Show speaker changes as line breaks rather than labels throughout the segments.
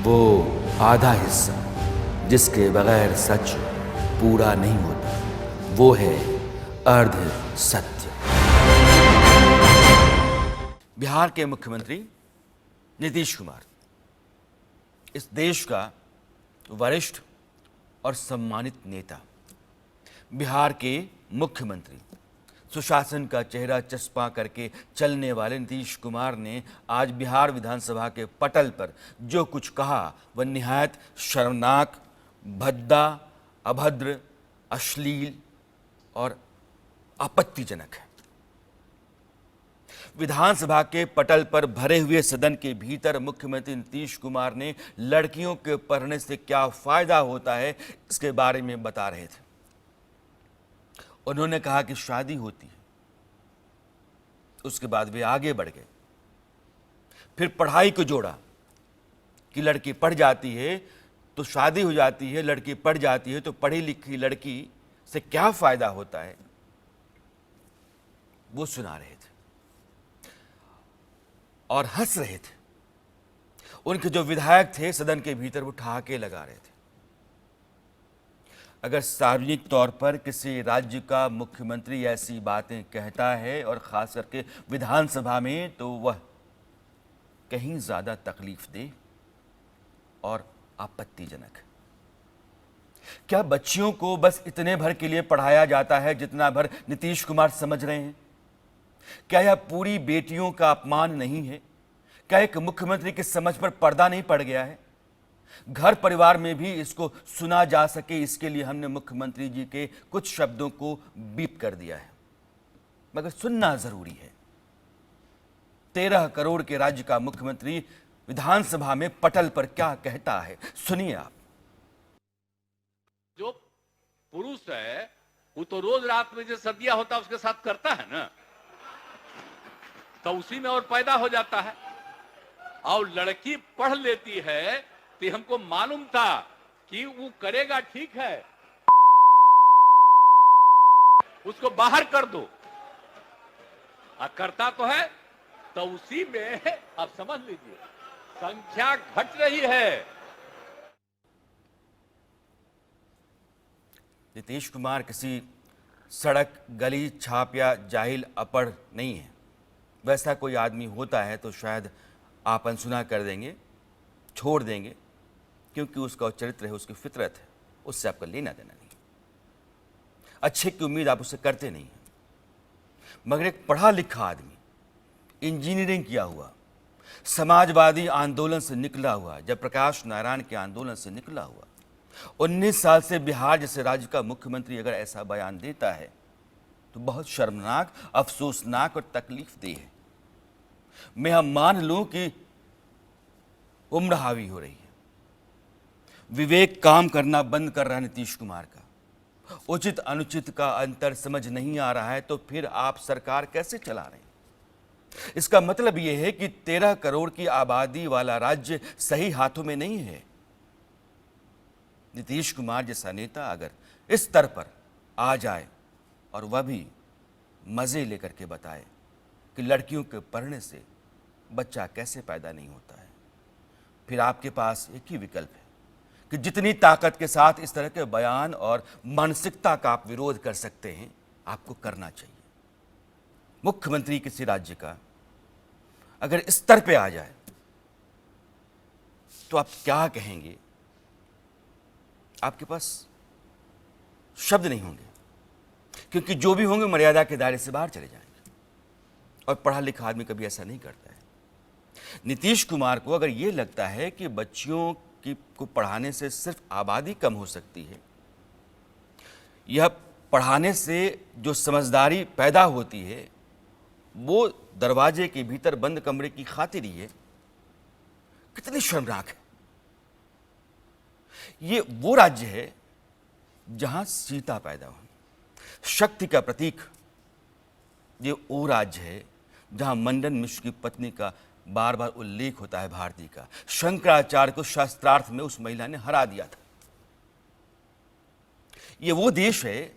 वो आधा हिस्सा जिसके बगैर सच पूरा नहीं होता, वो है अर्ध सत्य। बिहार के मुख्यमंत्री नीतीश कुमार इस देश का वरिष्ठ और सम्मानित नेता, बिहार के मुख्यमंत्री, सुशासन का चेहरा चस्पा करके चलने वाले नीतीश कुमार ने आज बिहार विधानसभा के पटल पर जो कुछ कहा वह निहायत शर्मनाक, भद्दा, अभद्र, अश्लील और आपत्तिजनक है। विधानसभा के पटल पर भरे हुए सदन के भीतर मुख्यमंत्री नीतीश कुमार ने लड़कियों के पढ़ने से क्या फायदा होता है इसके बारे में बता रहे थे। उन्होंने कहा कि शादी होती है, उसके बाद वे आगे बढ़ गए, फिर पढ़ाई को जोड़ा कि लड़की पढ़ जाती है तो शादी हो जाती है, लड़की पढ़ जाती है तो पढ़ी लिखी लड़की से क्या फायदा होता है, वो सुना रहे थे और हंस रहे थे। उनके जो विधायक थे सदन के भीतर वो ठहाके लगा रहे थे। अगर सार्वजनिक तौर पर किसी राज्य का मुख्यमंत्री ऐसी बातें कहता है और खास करके विधानसभा में, तो वह कहीं ज्यादा तकलीफदेह और आपत्तिजनक है। क्या बच्चियों को बस इतने भर के लिए पढ़ाया जाता है जितना भर नीतीश कुमार समझ रहे हैं? क्या यह पूरी बेटियों का अपमान नहीं है? क्या एक मुख्यमंत्री की समझ पर पर्दा नहीं पड़ गया है? घर परिवार में भी इसको सुना जा सके, इसके लिए हमने मुख्यमंत्री जी के कुछ शब्दों को बीप कर दिया है, मगर सुनना जरूरी है। 13 करोड़ के राज्य का मुख्यमंत्री विधानसभा में पटल पर क्या कहता है, सुनिए आप।
जो पुरुष है वो तो रोज रात में जो सदिया होता है उसके साथ करता है ना, तो उसी में और पैदा हो जाता है। और लड़की पढ़ लेती है तो हमको मालूम था कि वो करेगा, ठीक है, उसको बाहर कर दो, करता तो है, तो उसी में आप समझ लीजिए संख्या घट रही है।
नीतीश कुमार किसी सड़क, गली, छाप या जाहिल अपढ़ नहीं है। वैसा कोई आदमी होता है तो शायद आप अनसुना कर देंगे, छोड़ देंगे, क्योंकि उसका चरित्र है, उसकी फितरत है, उससे आपका लेना देना नहीं। अच्छे की उम्मीद आप उससे करते नहीं हैं। मगर एक पढ़ा लिखा आदमी, इंजीनियरिंग किया हुआ, समाजवादी आंदोलन से निकला हुआ, जयप्रकाश नारायण के आंदोलन से निकला हुआ, 19 साल से बिहार जैसे राज्य का मुख्यमंत्री अगर ऐसा बयान देता है तो बहुत शर्मनाक, अफसोसनाक और तकलीफदेह है। मैं हम मान लूं कि उम्र हावी हो रही है, विवेक काम करना बंद कर रहा है नीतीश कुमार का, उचित अनुचित का अंतर समझ नहीं आ रहा है, तो फिर आप सरकार कैसे चला रहे हैं? इसका मतलब यह है कि 13 करोड़ की आबादी वाला राज्य सही हाथों में नहीं है। नीतीश कुमार जैसा नेता अगर इस स्तर पर आ जाए और वह भी मजे लेकर के बताए कि लड़कियों के पढ़ने से बच्चा कैसे पैदा नहीं होता है, फिर आपके पास एक ही विकल्प है कि जितनी ताकत के साथ इस तरह के बयान और मानसिकता का आप विरोध कर सकते हैं, आपको करना चाहिए। मुख्यमंत्री किसी राज्य का अगर इस स्तर पे आ जाए तो आप क्या कहेंगे? आपके पास शब्द नहीं होंगे, क्योंकि जो भी होंगे मर्यादा के दायरे से बाहर चले जाएंगे। और पढ़ा लिखा आदमी कभी ऐसा नहीं करता है। नीतीश कुमार को अगर यह लगता है कि बच्चियों को पढ़ाने से सिर्फ आबादी कम हो सकती है, यह पढ़ाने से जो समझदारी पैदा होती है वो दरवाजे के भीतर बंद कमरे की खातिर ही है, कितनी शर्मनाक है। ये वो राज्य है जहां सीता पैदा हुई, शक्ति का प्रतीक। ये वो राज्य है जहां मंडन मिश्र की पत्नी का बार बार उल्लेख होता है, भारती का। शंकराचार्य को शास्त्रार्थ में उस महिला ने हरा दिया था। ये वो देश है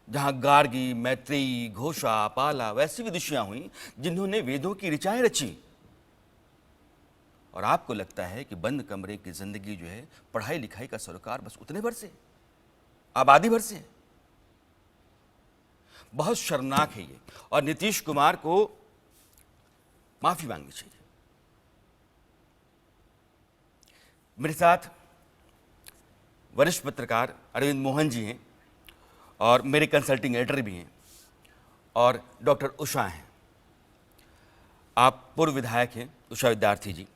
जहां गार्गी, मैत्रेयी, घोषा, पाला वैसी विदुषियां हुई जिन्होंने वेदों की ऋचाएं रची। और आपको लगता है कि बंद कमरे की जिंदगी जो है, पढ़ाई लिखाई का सरोकार बस उतने भर से है, आबादी भर से है। बहुत शर्मनाक है ये, और नीतीश कुमार को माफी मांगनी चाहिए। मेरे साथ वरिष्ठ पत्रकार अरविंद मोहन जी हैं और मेरे कंसल्टिंग एडिटर भी हैं, और डॉक्टर उषा हैं। आप पूर्व विधायक हैं, उषा विद्यार्थी जी।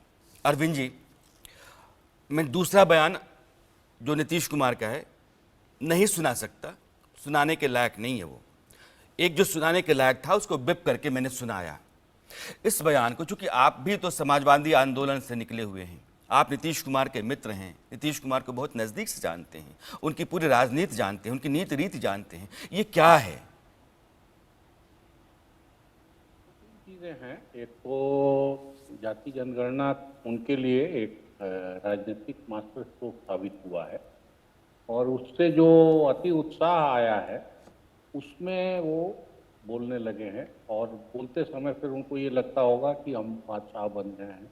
अरविंद जी, मैं दूसरा बयान जो नीतीश कुमार का है नहीं सुना सकता, सुनाने के लायक नहीं है वो। एक जो सुनाने के लायक था उसको बिप करके मैंने सुनाया। इस बयान को, चूंकि आप भी तो समाजवादी आंदोलन से निकले हुए हैं, आप नीतीश कुमार के मित्र हैं, नीतीश कुमार को बहुत नज़दीक से जानते हैं, उनकी पूरी राजनीति जानते हैं, उनकी नीति रीति जानते हैं, ये क्या है?
चीजें हैं। एक तो जाति जनगणना उनके लिए एक राजनीतिक मास्टर स्ट्रोक साबित हुआ है, और उससे जो अति उत्साह आया है उसमें वो बोलने लगे हैं, और बोलते समय फिर उनको ये लगता होगा कि हम बादशाह बन गए हैं,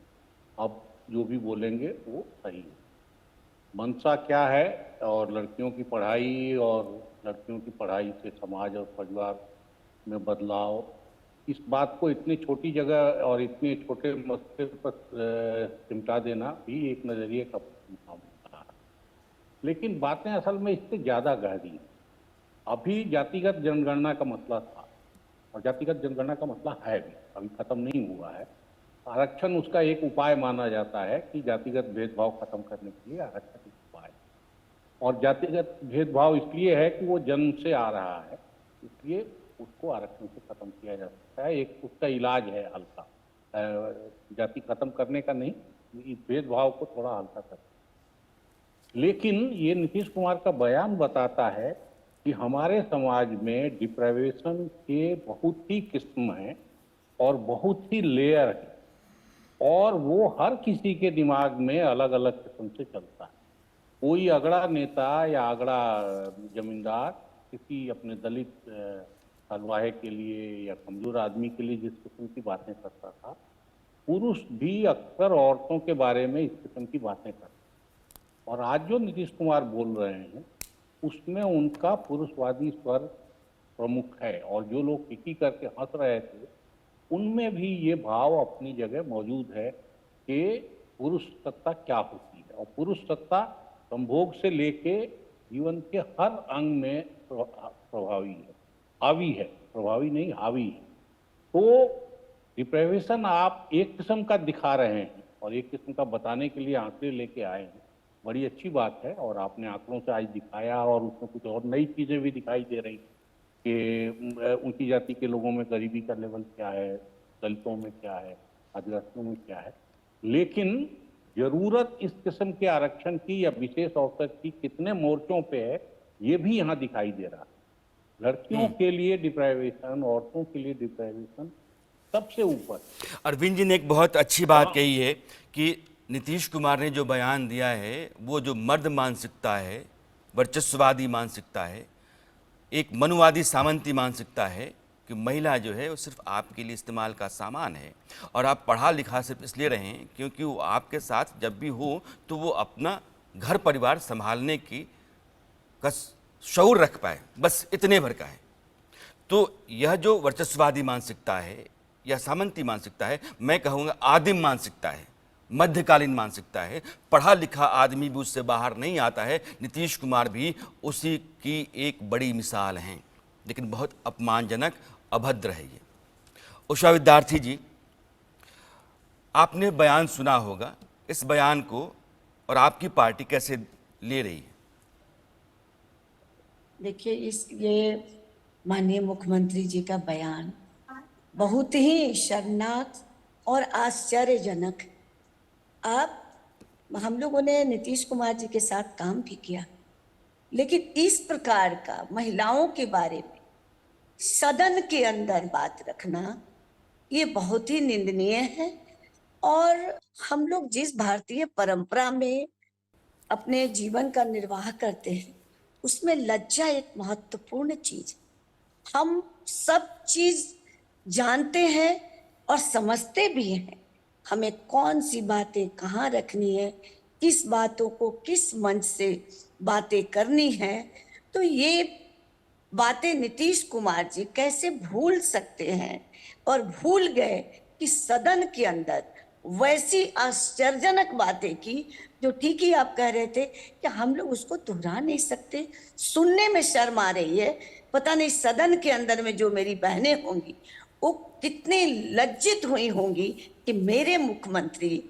अब जो भी बोलेंगे वो सही है। मंशा क्या है, और लड़कियों की पढ़ाई और लड़कियों की पढ़ाई से समाज और परिवार में बदलाव, इस बात को इतनी छोटी जगह और इतने छोटे मसले पर सिमटा देना भी एक नज़रिए का काम होता है। लेकिन बातें असल में इससे ज़्यादा गहरी हैं। अभी जातिगत जनगणना का मसला था, और जातिगत जनगणना का मसला है भी, अभी खत्म नहीं हुआ है। आरक्षण उसका एक उपाय माना जाता है कि जातिगत भेदभाव खत्म करने के लिए आरक्षण एक उपाय, और जातिगत भेदभाव इसलिए है कि वो जन्म से आ रहा है, इसलिए उसको आरक्षण से खत्म किया जा सकता है। एक उसका इलाज है हल्का, जाति खत्म करने का नहीं, इस भेदभाव को थोड़ा हल्का करना। लेकिन ये नीतीश कुमार का बयान बताता है कि हमारे समाज में डिप्राइवेशन के बहुत ही किस्म हैं और बहुत ही लेयर है, और वो हर किसी के दिमाग में अलग अलग किस्म से चलता है। कोई अगड़ा नेता या अगड़ा जमींदार किसी अपने दलित हलवाहे के लिए या कमजोर आदमी के लिए जिस किस्म की बातें करता था, पुरुष भी अक्सर औरतों के बारे में इस किस्म की बातें करते हैं। और आज जो नीतीश कुमार बोल रहे हैं उसमें उनका पुरुषवादी स्वर प्रमुख है, और जो लोग टिकी करके हंस रहे थे उनमें भी ये भाव अपनी जगह मौजूद है कि पुरुष सत्ता क्या होती है, और पुरुष सत्ता संभोग से लेके जीवन के हर अंग में प्रभावी है, हावी है, प्रभावी नहीं हावी है। तो डिप्राइवेशन आप एक किस्म का दिखा रहे हैं और एक किस्म का बताने के लिए आंकड़े लेके आए हैं, बड़ी अच्छी बात है, और आपने आंकड़ों से आज दिखाया, और उसमें कुछ और नई चीज़ें भी दिखाई दे रही कि उनकी जाति के लोगों में गरीबी का लेवल क्या है, दलितों में क्या है, आदिवासियों में क्या है। लेकिन जरूरत इस किस्म के आरक्षण की या विशेष अवसर की कितने मोर्चों पे है, ये भी यहाँ दिखाई दे रहा है। लड़कियों के लिए डिप्राइवेशन, औरतों के लिए डिप्राइवेशन सबसे ऊपर।
अरविंद जी ने एक बहुत अच्छी बात कही है कि नीतीश कुमार ने जो बयान दिया है वो जो मर्द मानसिकता है, वर्चस्ववादी मानसिकता है, एक मनुवादी सामंती मानसिकता है कि महिला जो है वो सिर्फ आपके लिए इस्तेमाल का सामान है, और आप पढ़ा लिखा सिर्फ इसलिए रहें क्योंकि वो आपके साथ जब भी हो तो वो अपना घर परिवार संभालने की शऊर रख पाए, बस इतने भर का है। तो यह जो वर्चस्ववादी मानसिकता है या सामंती मानसिकता है, मैं कहूँगा आदिम मानसिकता है, मध्यकालीन मानसिकता है। पढ़ा लिखा आदमी भी उससे बाहर नहीं आता है। नीतीश कुमार भी उसी की एक बड़ी मिसाल हैं, लेकिन बहुत अपमानजनक, अभद्र है ये। उषा विद्यार्थी जी, आपने बयान सुना होगा, इस बयान को और आपकी पार्टी कैसे ले रही है?
देखिए, ये माननीय मुख्यमंत्री जी का बयान बहुत ही शर्मनाक और आश्चर्यजनक है। हम लोगों ने नीतीश कुमार जी के साथ काम भी किया, लेकिन इस प्रकार का महिलाओं के बारे में सदन के अंदर बात रखना ये बहुत ही निंदनीय है। और हम लोग जिस भारतीय परंपरा में अपने जीवन का निर्वाह करते हैं उसमें लज्जा एक महत्वपूर्ण चीज। हम सब चीज जानते हैं और समझते भी हैं, हमें कौन सी बातें कहाँ रखनी है, किस बातों को किस मंच से बातें करनी है। तो ये बातें नीतीश कुमार जी कैसे भूल सकते हैं, और भूल गए कि सदन के अंदर वैसी आश्चर्यजनक बातें की जो ठीक ही आप कह रहे थे कि हम लोग उसको दोहरा नहीं सकते, सुनने में शर्म आ रही है। पता नहीं सदन के अंदर में जो मेरी बहनें होंगी वो कितनी लज्जित हुई होंगी कि मेरे मुख्यमंत्री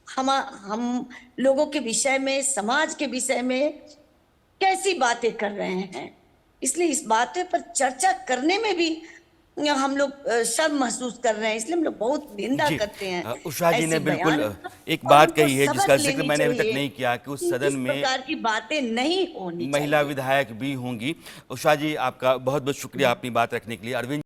हम लोगों के विषय में, समाज के विषय में कैसी बातें कर रहे हैं। इसलिए इस बातें पर चर्चा करने में भी हम लोग शर्म महसूस कर रहे हैं, इसलिए हम लोग बहुत निंदा
जी,
करते हैं
उषा जी ने
ऐसे
बिल्कुल
बयान का।
एक
और
बात
उनको
कही है
सबक
जिसका जिक्र
लेनी
मैंने अभी तक
चाहिए
नहीं किया कि उस
कि
सदन
इस
में
प्रकार की बातें नहीं होनी
महिला
चाहिए।
विधायक भी होंगी। उषा जी, आपका बहुत बहुत शुक्रिया अपनी बात रखने के लिए। अरविंद